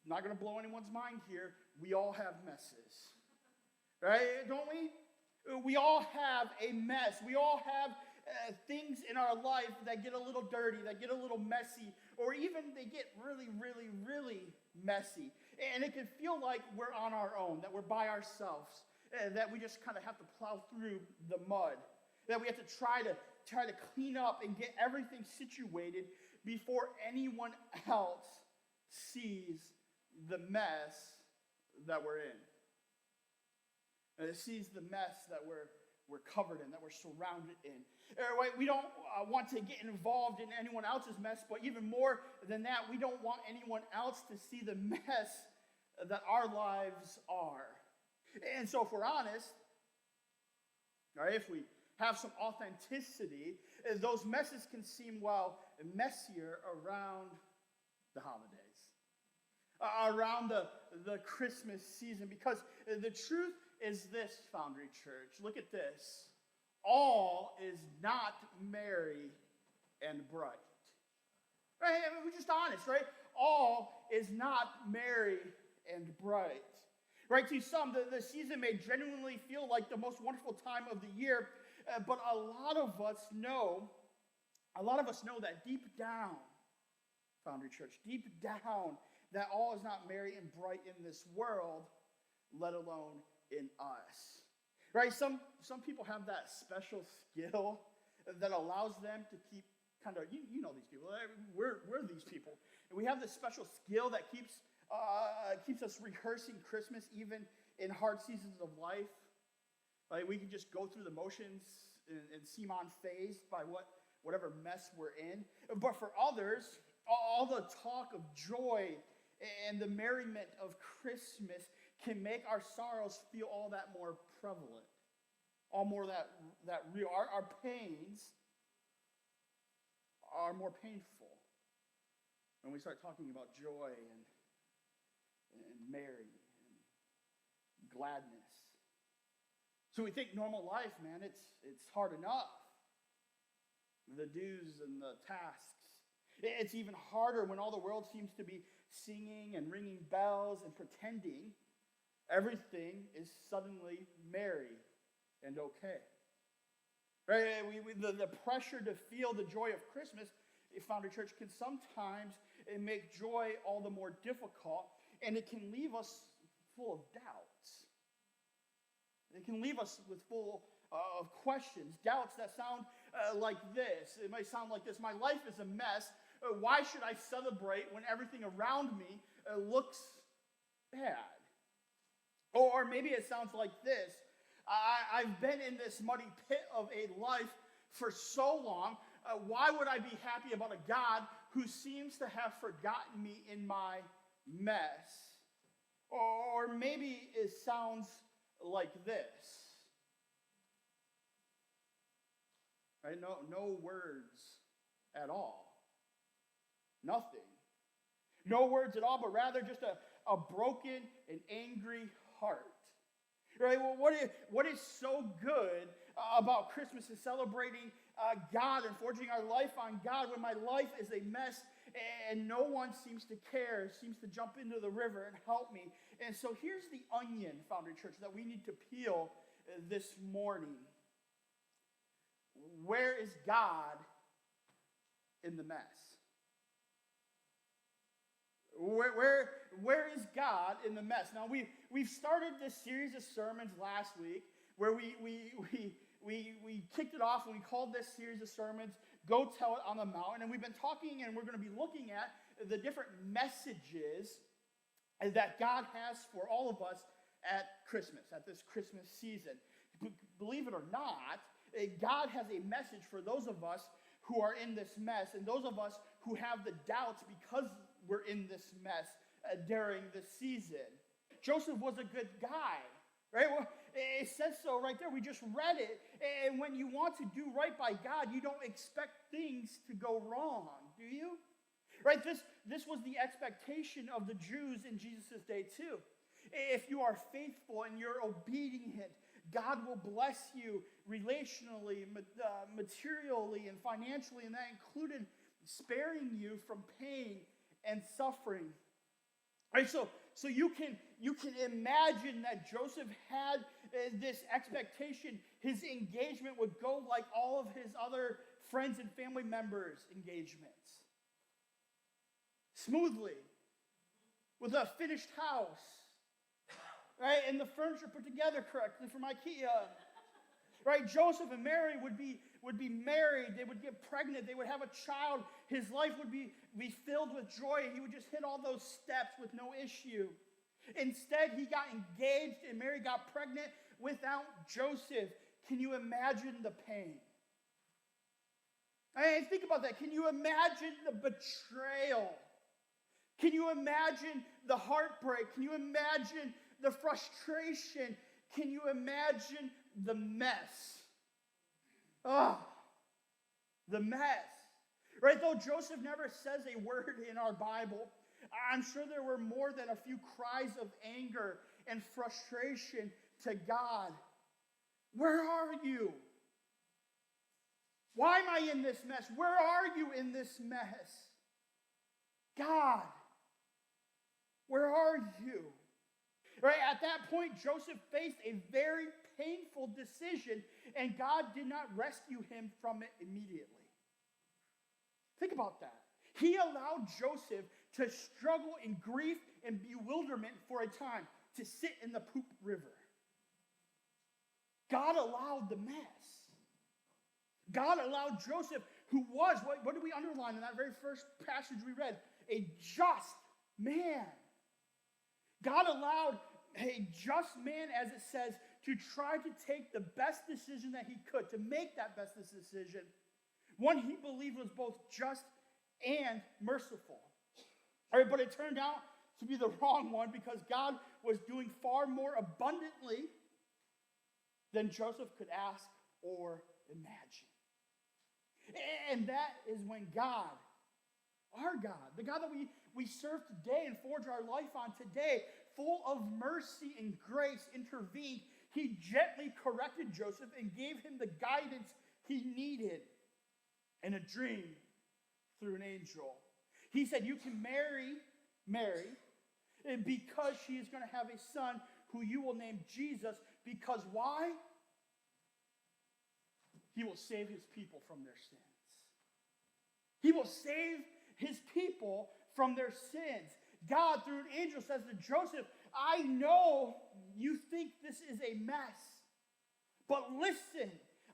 not going to blow anyone's mind here, we all have messes. Right? Don't we? We all have a mess. We all have things in our life that get a little dirty, that get a little messy, or even they get really, really, really messy. And it can feel like we're on our own, that we're by ourselves, that we just kind of have to plow through the mud, that we have to try to clean up and get everything situated before anyone else sees the mess that we're in. And it sees the mess that we're covered in, that we're surrounded in. We don't want to get involved in anyone else's mess, but even more than that, we don't want anyone else to see the mess that our lives are. And so if we're honest, right, if we have some authenticity, those messes can seem, messier around the holidays, around the Christmas season, because the truth is this, Foundry Church. Look at this. All is not merry and bright. Right? I mean, we're just honest, right? All is not merry and bright. Right? To some, the season may genuinely feel like the most wonderful time of the year, but a lot of us know that deep down, Foundry Church, deep down, that all is not merry and bright in this world, let alone in us. Right? Some people have that special skill that allows them to keep kind of, you know these people. We're these people. And we have this special skill that keeps us rehearsing Christmas even in hard seasons of life. Right? We can just go through the motions and seem unfazed by whatever mess we're in. But for others, all the talk of joy and the merriment of Christmas can make our sorrows feel all that more prevalent, all more that real. Our pains are more painful when we start talking about joy and merry and gladness. So we think normal life, man, it's hard enough. The dues and the tasks. It's even harder when all the world seems to be singing and ringing bells and pretending everything is suddenly merry and okay. Right? The pressure to feel the joy of Christmas, Foundry Church, can sometimes make joy all the more difficult, and it can leave us full of doubts. It can leave us with full of questions, doubts that sound like this. It might sound like this: my life is a mess. Why should I celebrate when everything around me looks bad? Or maybe it sounds like this: I've been in this muddy pit of a life for so long. Why would I be happy about a God who seems to have forgotten me in my mess? Or maybe it sounds like this. Right? No words at all. Nothing. No words at all, but rather just a broken and angry heart. Right? Well, what is so good about Christmas is celebrating God and forging our life on God when my life is a mess and no one seems to care, seems to jump into the river and help me. And so here's the onion, Foundry Church, that we need to peel this morning. Where is God in the mess? Where is God in the mess? Now, we've started this series of sermons last week where we kicked it off and we called this series of sermons Go Tell It on the Mountain. And we've been talking and we're going to be looking at the different messages that God has for all of us at Christmas, at this Christmas season. Believe it or not, God has a message for those of us who are in this mess and those of us who have the doubts because we're in this mess during this season. Joseph was a good guy, right? Well, it says so right there. We just read it. And when you want to do right by God, you don't expect things to go wrong, do you? Right? This was the expectation of the Jews in Jesus' day too. If you are faithful and you're obedient, God will bless you relationally, materially, and financially, and that included sparing you from pain and suffering. Right? So you can imagine that Joseph had this expectation his engagement would go like all of his other friends and family members' engagements. Smoothly. With a finished house. Right? And the furniture put together correctly from IKEA. Right? Joseph and Mary would be married. They would get pregnant. They would have a child. His life would be filled with joy. He would just hit all those steps with no issue. Instead, he got engaged and Mary got pregnant without Joseph. Can you imagine the pain? I mean, think about that. Can you imagine the betrayal? Can you imagine the heartbreak? Can you imagine the frustration? Can you imagine the mess? Oh, the mess. Right? Though Joseph never says a word in our Bible, I'm sure there were more than a few cries of anger and frustration to God. Where are you? Why am I in this mess? Where are you in this mess? God, where are you? Right? At that point, Joseph faced a very painful decision, and God did not rescue him from it immediately. Think about that. He allowed Joseph to struggle in grief and bewilderment for a time, to sit in the poop river. God allowed the mess. God allowed Joseph, who was, what did we underline in that very first passage we read? A just man. God allowed a just man, as it says, to try to take the best decision that he could, to make that best decision. One he believed was both just and merciful. All right, but it turned out to be the wrong one because God was doing far more abundantly than Joseph could ask or imagine. And that is when God, our God, the God that we serve today and forge our life on today, full of mercy and grace, intervened. He gently corrected Joseph and gave him the guidance he needed in a dream through an angel. He said, you can marry Mary because she is going to have a son who you will name Jesus. Because why? He will save his people from their sins. He will save his people from their sins. God, through an angel, says to Joseph, I know you think this is a mess, but listen,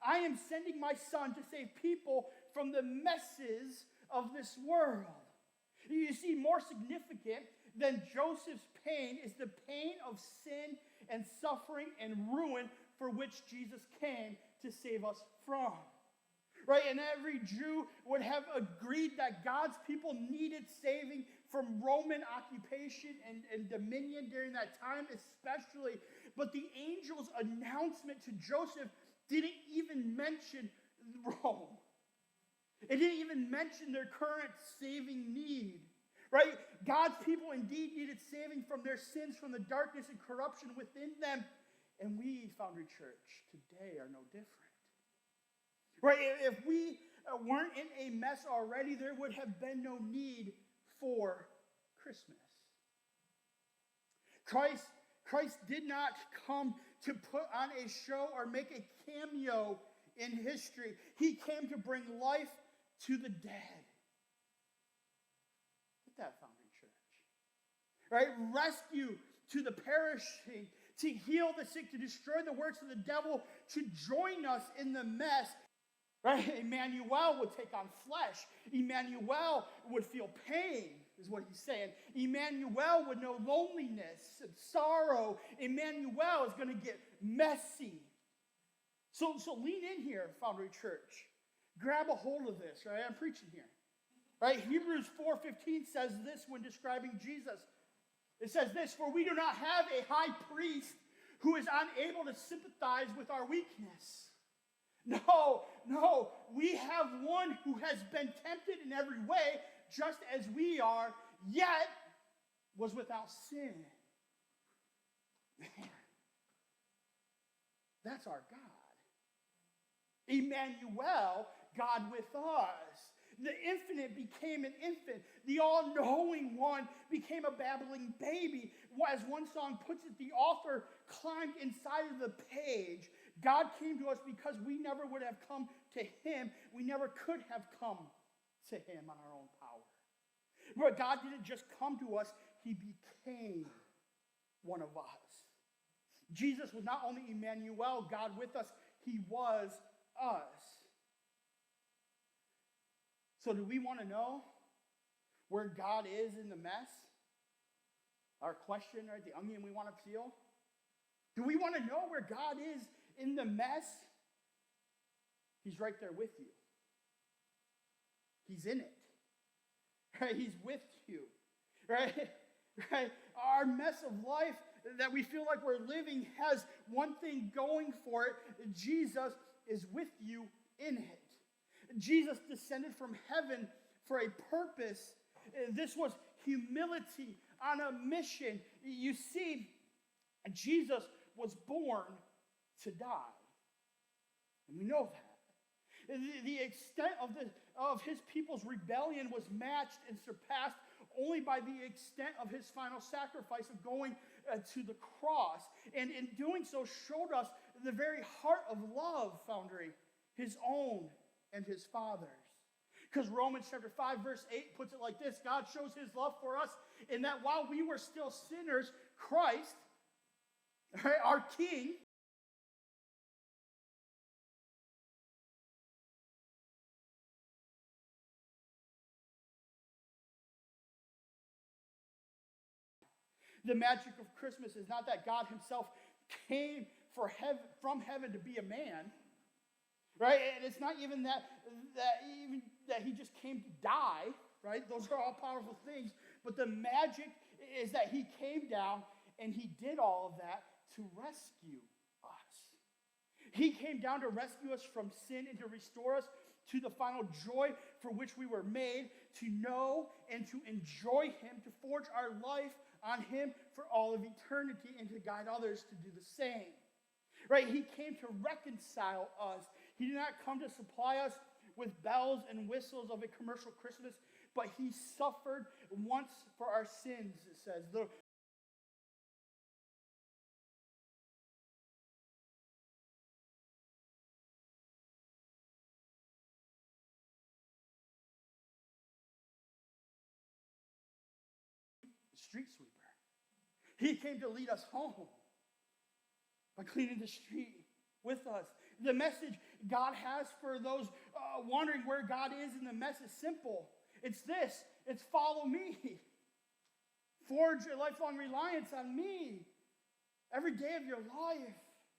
I am sending my son to save people from the messes of this world. You see, more significant than Joseph's pain is the pain of sin and suffering and ruin for which Jesus came to save us from. Right? And every Jew would have agreed that God's people needed saving from Roman occupation and dominion during that time especially. But the angel's announcement to Joseph didn't even mention Rome. It didn't even mention their current saving need. Right? God's people indeed needed saving from their sins, from the darkness and corruption within them. And we, Foundry Church, today are no different. Right? If we weren't in a mess already, there would have been no need for Christmas. Christ did not come to put on a show or make a cameo in history. He came to bring life to the dead. Get that, Foundry Church. Right? Rescue to the perishing, to heal the sick, to destroy the works of the devil, to join us in the mess. Right? Emmanuel would take on flesh. Emmanuel would feel pain, is what he's saying. Emmanuel would know loneliness and sorrow. Emmanuel is going to get messy. So lean in here, Foundry Church. Grab a hold of this, right? I'm preaching here. Right? Hebrews 4:15 says this when describing Jesus. It says this, for we do not have a high priest who is unable to sympathize with our weakness. No, we have one who has been tempted in every way, just as we are, yet was without sin. Man, that's our God. Emmanuel, God with us. The infinite became an infant. The all-knowing one became a babbling baby. As one song puts it, the author climbed inside of the page. God came to us because we never would have come to him. We never could have come to him on our own power. But God didn't just come to us, he became one of us. Jesus was not only Emmanuel, God with us, he was us. So do we want to know where God is in the mess? Our question, right? The onion we want to peel. Do we want to know where God is in the mess? He's right there with you. He's in it. Right? He's with you. Right? Right? Our mess of life that we feel like we're living has one thing going for it. Jesus is with you in it. Jesus descended from heaven for a purpose. This was humility on a mission. You see, Jesus was born to die. And we know that. The extent of his people's rebellion was matched and surpassed only by the extent of his final sacrifice of going to the cross. And in doing so showed us the very heart of love, Foundry, his own and his Father's. Because Romans chapter 5 verse 8 puts it like this: God shows his love for us in that while we were still sinners, Christ, right, our King, the magic of Christmas is not that God himself came from heaven to be a man, right? And it's not even that he just came to die, right? Those are all powerful things. But the magic is that he came down and he did all of that to rescue us. He came down to rescue us from sin and to restore us to the final joy for which we were made, to know and to enjoy him, to forge our life on him for all of eternity, and to guide others to do the same. Right? He came to reconcile us. He did not come to supply us with bells and whistles of a commercial Christmas, but he suffered once for our sins, it says. The street sweeper. He came to lead us home by cleaning the street with us. The message God has for those wondering where God is in the mess is simple. It's this. It's follow me. Forge a lifelong reliance on me every day of your life.